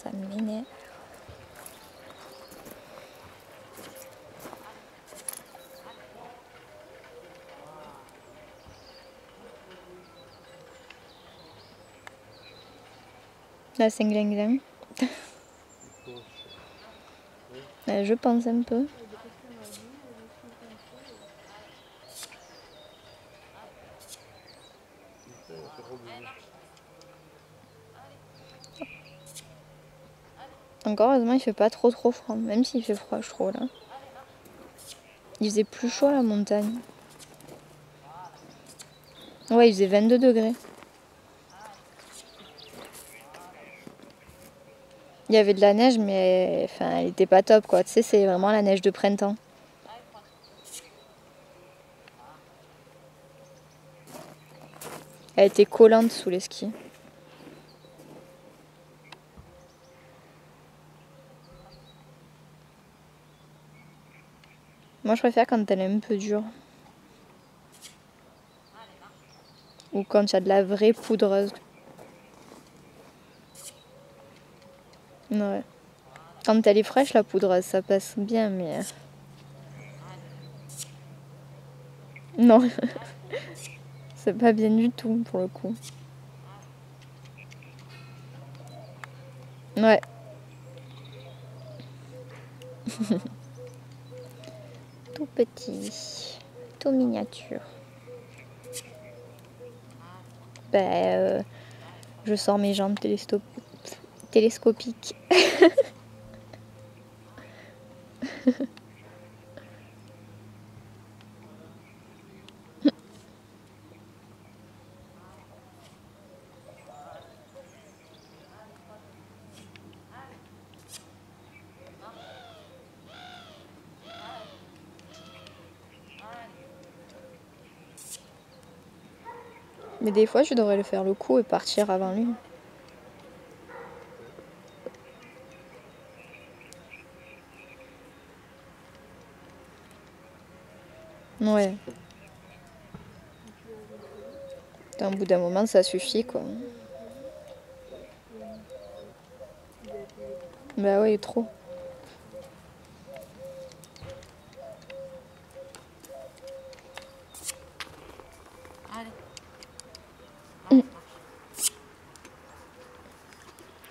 ça m'énerve. La Saint-Glinglin. Je pense un peu. Encore heureusement il fait pas trop froid, même s'il fait froid je trouve là. Il faisait plus chaud à la montagne. Ouais, il faisait 22 degrés. Il y avait de la neige mais enfin elle était pas top quoi, tu sais c'est vraiment la neige de printemps. Elle était collante sous les skis. Moi je préfère quand elle est un peu dure. Ou quand il y a de la vraie poudreuse. Ouais. Quand elle est fraîche la poudreuse ça passe bien mais... Non. C'est pas bien du tout pour le coup. Ouais. Tout petit. Tout miniature. Je sors mes jambes télescopiques. Mais des fois, je devrais le faire le coup et partir avant lui. Ouais. Au bout d'un moment, ça suffit, quoi. Bah ouais, trop.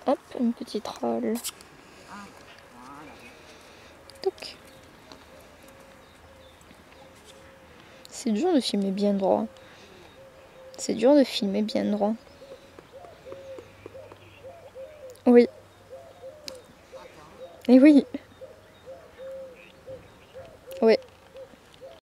Hop, une petite rolle. Toc. C'est dur de filmer bien droit. C'est dur de filmer bien droit. Oui. Et oui. Ouais.